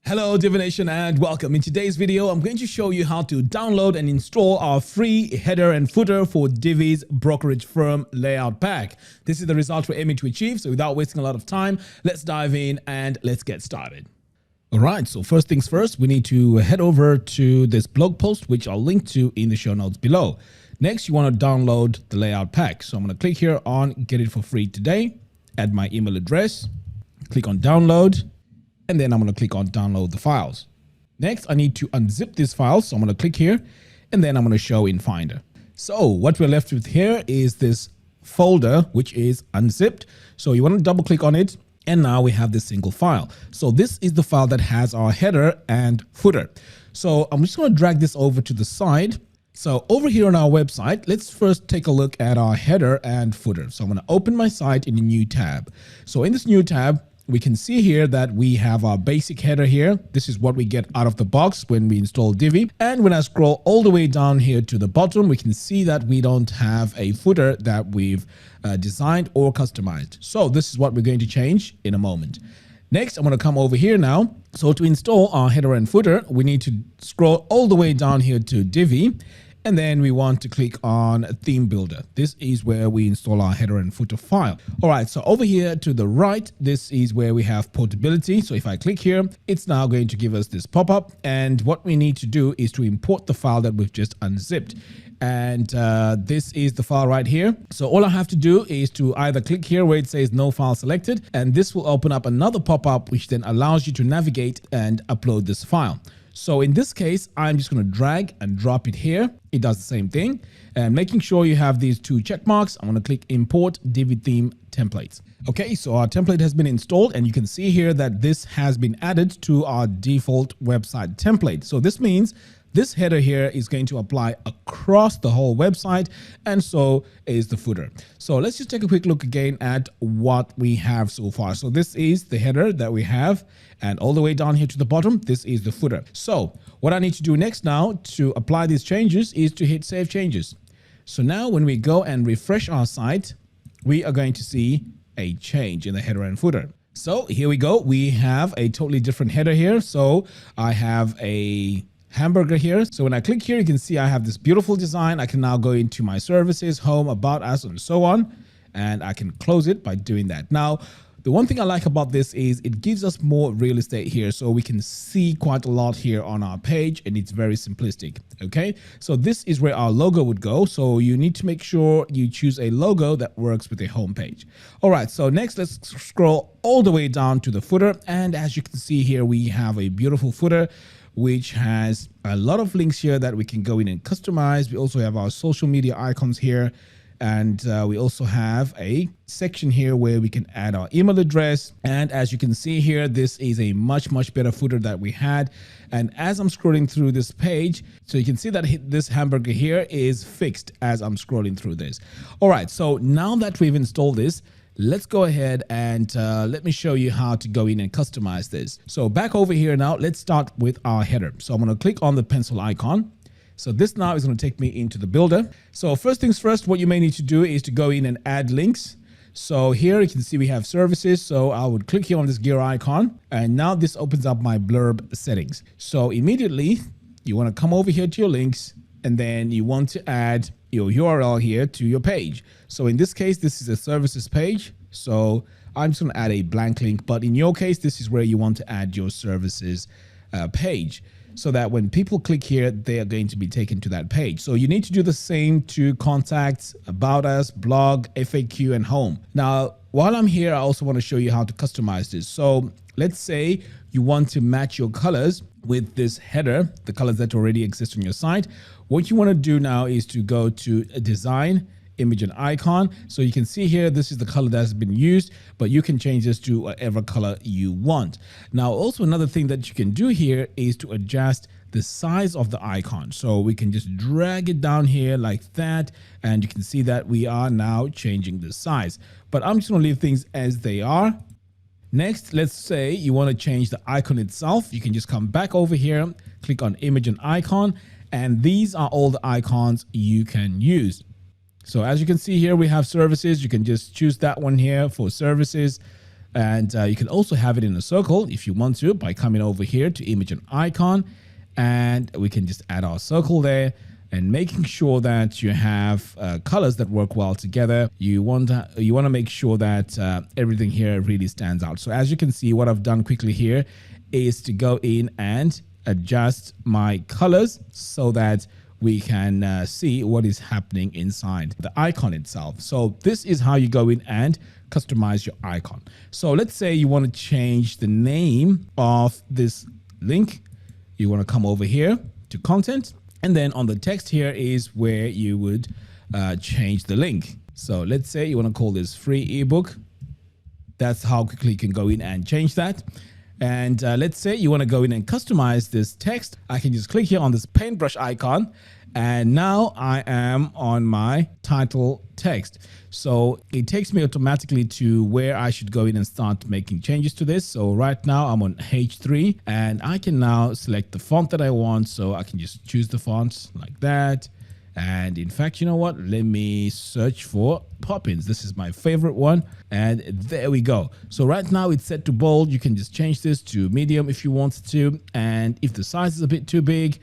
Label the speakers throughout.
Speaker 1: Hello Divination and welcome. In today's video, I'm going to show you how to download and install our free header and footer for Divi's brokerage firm layout pack. This is the result we're aiming to achieve. So without wasting a lot of time, let's dive in and let's get started. All right, so first things first, we need to head over to this blog post, which I'll link to in the show notes below. Next, you want to download the layout pack. So I'm going to click here on get it for free today, add my email address, click on download, and then I'm going to click on download the files. Next, I need to unzip these files. So I'm going to click here and then I'm going to show in Finder. So what we're left with here is this folder, which is unzipped. So you want to double click on it. And now we have this single file. So this is the file that has our header and footer. So I'm just going to drag this over to the side. So over here on our website, let's first take a look at our header and footer. So I'm going to open my site in a new tab. So in this new tab, we can see here that we have our basic header here. This is what we get out of the box when we install Divi. And when I scroll all the way down here to the bottom, we can see that we don't have a footer that we've designed or customized. So this is what we're going to change in a moment. Next, I'm going to come over here now. So to install our header and footer, we need to scroll all the way down here to Divi. And then we want to click on Theme Builder. This is where we install our header and footer file. All right, so over here to the right, this is where we have portability. So if I click here, it's now going to give us this pop-up. And what we need to do is to import the file that we've just unzipped. And this is the file right here. So all I have to do is to either click here where it says no file selected, and this will open up another pop-up, which then allows you to navigate and upload this file. So in this case, I'm just going to drag and drop it here. It does the same thing. And making sure you have these two check marks, I'm going to click import Divi theme templates. Okay, so our template has been installed and you can see here that this has been added to our default website template. So this means this header here is going to apply across the whole website, and so is the footer. So let's just take a quick look again at what we have so far. So this is the header that we have, and all the way down here to the bottom, this is the footer. So what I need to do next now to apply these changes is to hit Save Changes. So now when we go and refresh our site, we are going to see a change in the header and footer. So here we go. We have a totally different header here. So I have a hamburger here. So when I click here, you can see I have this beautiful design. I can now go into my services, home, about us, and so on. And I can close it by doing that. Now, the one thing I like about this is it gives us more real estate here. So we can see quite a lot here on our page, and it's very simplistic. Okay, so this is where our logo would go. So you need to make sure you choose a logo that works with a home page. All right, so next let's scroll all the way down to the footer. And as you can see here, we have a beautiful footer which has a lot of links here that we can go in and customize. We also have our social media icons here. And we also have a section here where we can add our email address. And as you can see here, this is a much better footer that we had. And as I'm scrolling through this page, so you can see that this hamburger here is fixed as I'm scrolling through this. All right, so now that we've installed this, let's go ahead and let me show you how to go in and customize this. So back over here now, let's start with our header. So I'm going to click on the pencil icon. So this now is going to take me into the builder. So first things first, what you may need to do is to go in and add links. So here you can see we have services. So I would click here on this gear icon. And now this opens up my blurb settings. So immediately you want to come over here to your links, and then you want to add your URL here to your page. So in this case, this is a services page. So I'm just going to add a blank link, but in your case, this is where you want to add your services page, so that when people click here, they are going to be taken to that page. So you need to do the same to contacts, about us, blog, FAQ, and home. Now, while I'm here, I also want to show you how to customize this. So let's say you want to match your colors with this header, the colors that already exist on your site. What you want to do now is to go to Design, Image, and Icon. So you can see here, this is the color that has been used, but you can change this to whatever color you want. Now, also another thing that you can do here is to adjust the size of the icon. So we can just drag it down here like that, and you can see that we are now changing the size. But I'm just going to leave things as they are. Next, let's say you want to change the icon itself. You can just come back over here, click on Image and Icon, and these are all the icons you can use. So as you can see here, we have services. You can just choose that one here for services. And you can also have it in a circle if you want to by coming over here to image and icon, and we can just add our circle there and making sure that you have colors that work well together. You want to make sure that everything here really stands out. So as you can see, what I've done quickly here is to go in and adjust my colors so that we can see what is happening inside the icon itself. So this is how you go in and customize your icon. So let's say you want to change the name of this link. You want to come over here to content, and then on the text here is where you would change the link. So let's say you want to call this free ebook. That's how quickly you can go in and change that. And let's say you want to go in and customize this text. I can just click here on this paintbrush icon. And now I am on my title text. So it takes me automatically to where I should go in and start making changes to this. So right now I'm on H3 and I can now select the font that I want. So I can just choose the font like that. And in fact, you know what? Let me search for Poppins. This is my favorite one. And there we go. So right now it's set to bold. You can just change this to medium if you want to. And if the size is a bit too big,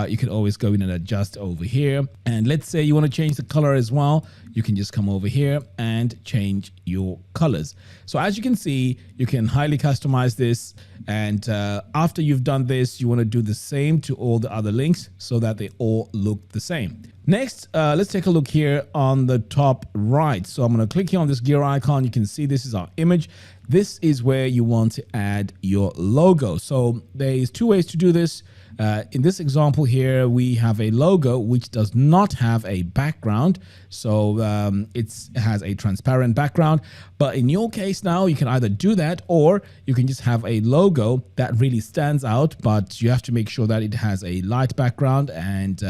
Speaker 1: you can always go in and adjust over here. And let's say you want to change the color as well. You can just come over here and change your colors. So as you can see, you can highly customize this. And after you've done this, you want to do the same to all the other links so that they all look the same. Next, let's take a look here on the top right. So I'm going to click here on this gear icon. You can see this is our image. This is where you want to add your logo. So there's two ways to do this. In this example here, we have a logo which does not have a background. So it has a transparent background. But in your case now, you can either do that or you can just have a logo that really stands out. But you have to make sure that it has a light background and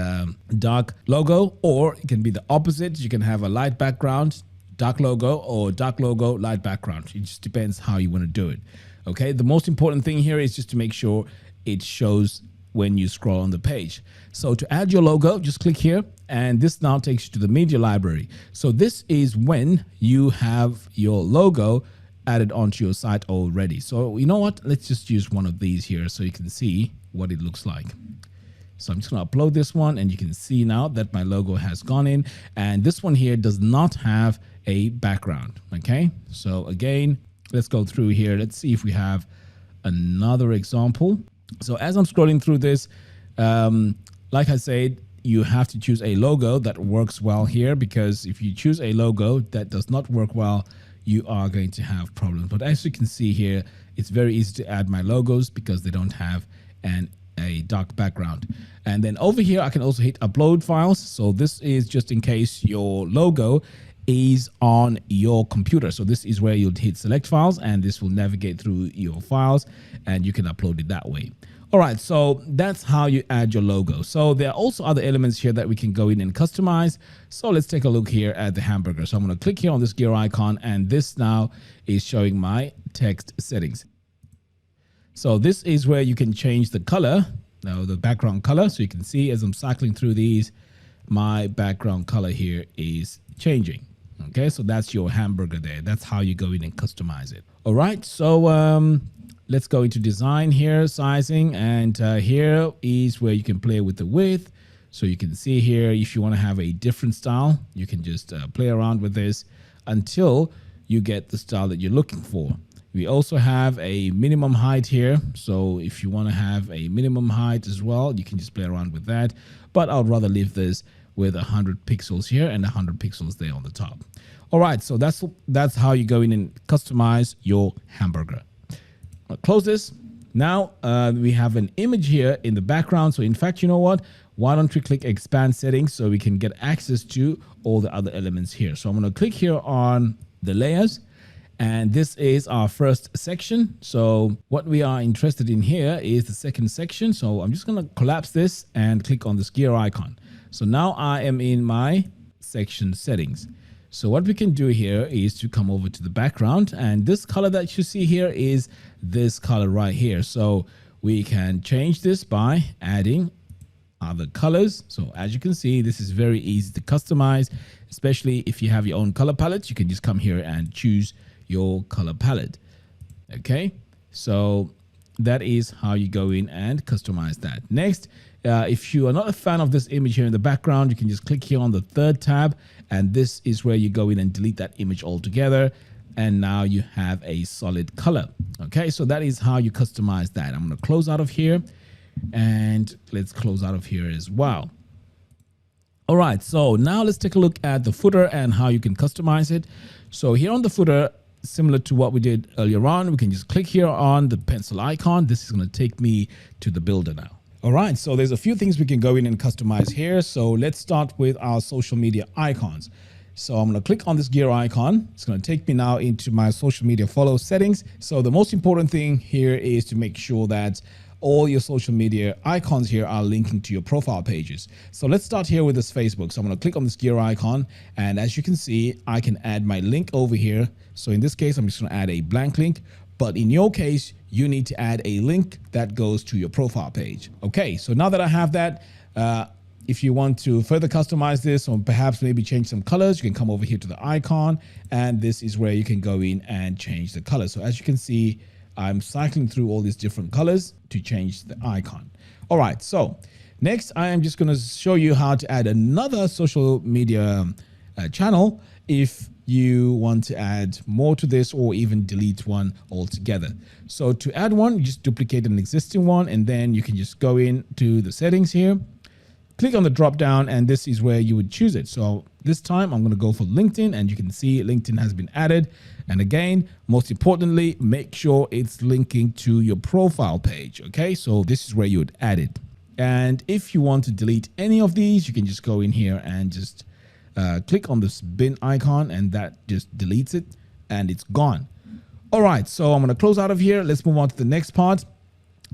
Speaker 1: dark logo, or it can be the opposite. You can have a light background, dark logo, or dark logo, light background. It just depends how you want to do it. Okay, the most important thing here is just to make sure it shows when you scroll on the page. So to add your logo, just click here, and this now takes you to the media library. So this is when you have your logo added onto your site already. So you know what? Let's just use one of these here so you can see what it looks like. So I'm just going to upload this one, and you can see now that my logo has gone in, and this one here does not have a background. Okay, so again, let's go through here. Let's see if we have another example. So as I'm scrolling through this, like I said, you have to choose a logo that works well here, because if you choose a logo that does not work well, you are going to have problems. But as you can see here, it's very easy to add my logos because they don't have a dark background. And then over here, I can also hit upload files. So this is just in case your logo is on your computer. So this is where you'll hit select files, and this will navigate through your files and you can upload it that way. All right, so that's how you add your logo. So there are also other elements here that we can go in and customize. So let's take a look here at the hamburger. So I'm going to click here on this gear icon, and this now is showing my text settings. So this is where you can change the color, now the background color. So you can see as I'm cycling through these, my background color here is changing. Okay, so that's your hamburger there. That's how you go in and customize it. All right, so let's go into design here, sizing, and here is where you can play with the width. So you can see here, if you want to have a different style, you can just play around with this until you get the style that you're looking for. We also have a minimum height here. So if you want to have a minimum height as well, you can just play around with that. But I'd rather leave this with 100 pixels here and 100 pixels there on the top. All right, so that's how you go in and customize your hamburger. I'll close this. Now we have an image here in the background. So in fact, you know what? Why don't we click expand settings so we can get access to all the other elements here. So I'm going to click here on the layers, and this is our first section. So what we are interested in here is the second section. So I'm just going to collapse this and click on this gear icon. So now I am in my section settings. So what we can do here is to come over to the background, and this color that you see here is this color right here. So we can change this by adding other colors. So as you can see, this is very easy to customize, especially if you have your own color palette. You can just come here and choose your color palette. Okay, so that is how you go in and customize that. Next, if you are not a fan of this image here in the background, you can just click here on the third tab, and this is where you go in and delete that image altogether. And now you have a solid color. Okay, so that is how you customize that. I'm going to close out of here, and let's close out of here as well. All right, so now let's take a look at the footer and how you can customize it. So here on the footer, similar to what we did earlier on, we can just click here on the pencil icon. This is going to take me to the builder now. All right, so there's a few things we can go in and customize here. So let's start with our social media icons. So I'm going to click on this gear icon. It's going to take me now into my social media follow settings. So the most important thing here is to make sure that all your social media icons here are linking to your profile pages. So let's start here with this Facebook. So I'm going to click on this gear icon, and as you can see, I can add my link over here. So in this case, I'm just going to add a blank link, but in your case, you need to add a link that goes to your profile page. Okay, so now that I have that, if you want to further customize this or perhaps maybe change some colors, you can come over here to the icon, and this is where you can go in and change the color. So as you can see, I'm cycling through all these different colors to change the icon. All right, so next I am just going to show you how to add another social media channel if you want to add more to this or even delete one altogether. So to add one, you just duplicate an existing one, and then you can just go into the settings here, click on the drop down, and this is where you would choose it. So this time I'm going to go for LinkedIn, and you can see LinkedIn has been added. And again, most importantly, make sure it's linking to your profile page. Okay, so this is where you would add it. And if you want to delete any of these, you can just go in here and just click on this bin icon, and that just deletes it and it's gone. All right, so I'm going to close out of here. Let's move on to the next part.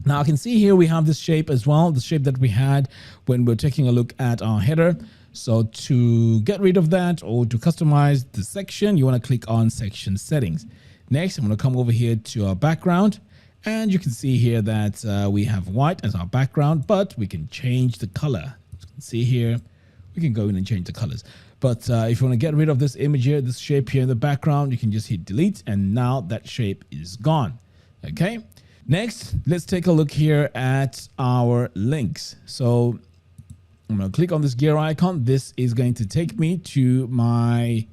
Speaker 1: Now I can see here we have this shape as well, the shape that we had when we're taking a look at our header. So to get rid of that or to customize the section, you want to click on section settings. Next, I'm going to come over here to our background, and you can see here that we have white as our background, but we can change the color. You can see here, we can go in and change the colors. But if you want to get rid of this image here, this shape here in the background, you can just hit delete, and now that shape is gone. Okay. Next, let's take a look here at our links. So I'm going to click on this gear icon. This is going to take me to my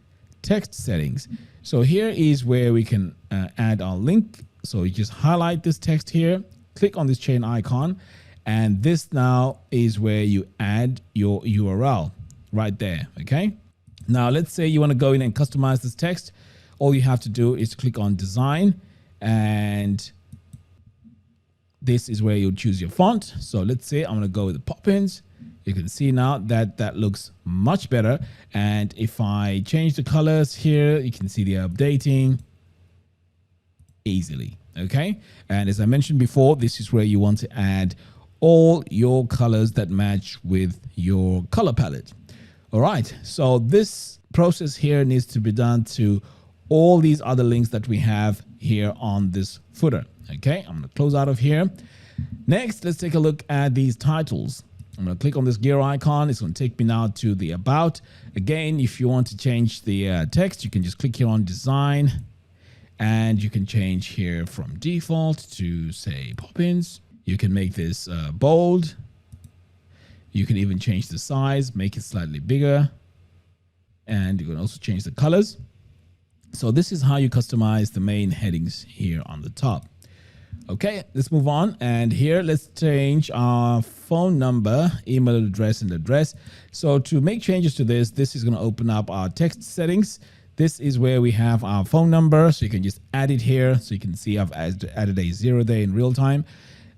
Speaker 1: text settings. So here is where we can add our link. So you just highlight this text here, click on this chain icon, and this now is where you add your URL right there. Okay. Now let's say you want to go in and customize this text. All you have to do is click on design, and this is where you'll choose your font. So let's say I'm going to go with the Poppins. You can see now that that looks much better. And if I change the colors here, you can see they're updating easily. Okay. And as I mentioned before, this is where you want to add all your colors that match with your color palette. All right. So this process here needs to be done to all these other links that we have here on this footer. Okay. I'm going to close out of here. Next, let's take a look at these titles. I'm going to click on this gear icon. It's going to take me now to the about. Again, if you want to change the text, you can just click here on design, and you can change here from default to say Poppins. You can make this bold. You can even change the size, make it slightly bigger, and you can also change the colors. So this is how you customize the main headings here on the top. Okay, let's move on. And here, let's change our phone number, email address, and address. So to make changes to this, this is going to open up our text settings. This is where we have our phone number. So you can just add it here. So you can see I've added a 0 there in real time.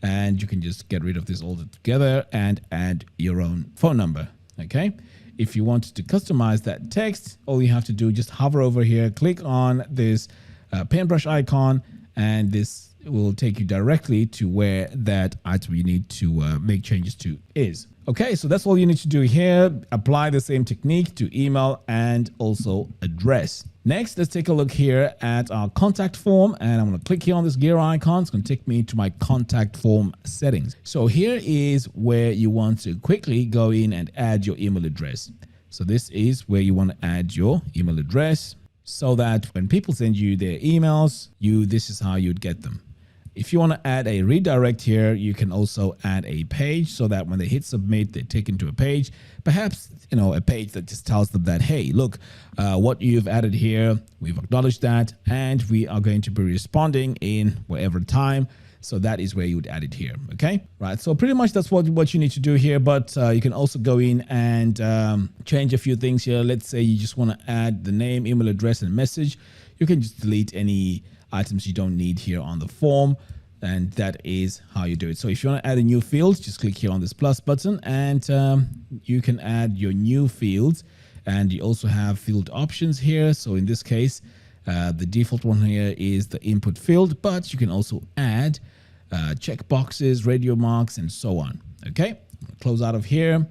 Speaker 1: And you can just get rid of this all together and add your own phone number. Okay. If you want to customize that text, all you have to do, just hover over here, click on this paintbrush icon, and this will take you directly to where that item you need to make changes to is. Okay, so that's all you need to do here. Apply the same technique to email and also address. Next, let's take a look here at our contact form, and I'm going to click here on this gear icon. It's going to take me to my contact form settings. So here is where you want to quickly go in and add your email address. So this is where you want to add your email address. so that when people send you their emails, this is how you'd get them. If you want to add a redirect here, you can also add a page so that when they hit submit, they're taken to a page, perhaps, a page that just tells them that, hey, look, what you've added here, we've acknowledged that, and we are going to be responding in whatever time. So that is where you would add it here. Okay. Right. So pretty much that's what you need to do here. But you can also go in and change a few things here. Let's say you just want to add the name, email address, and message. You can just delete any items you don't need here on the form. And that is how you do it. So if you want to add a new field, just click here on this plus button and you can add your new fields. And you also have field options here. So in this case, the default one here is the input field, but you can also add check boxes, radio marks, and so on. Okay, close out of here.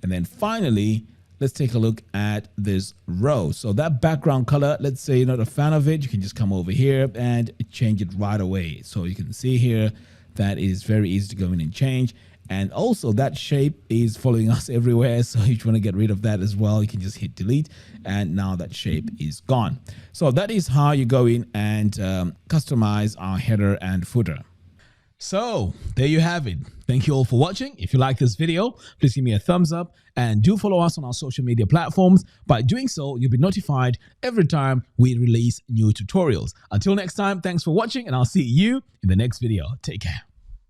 Speaker 1: And then finally, let's take a look at this row. So that background color, let's say you're not a fan of it, you can just come over here and change it right away. So you can see here that is very easy to go in and change. And also that shape is following us everywhere. So if you want to get rid of that as well, you can just hit delete and now that shape is gone. So that is how you go in and customize our header and footer. So there you have it. Thank you all for watching. If you like this video, please give me a thumbs up and do follow us on our social media platforms. By doing so, you'll be notified every time we release new tutorials. Until next time, thanks for watching and I'll see you in the next video. Take care.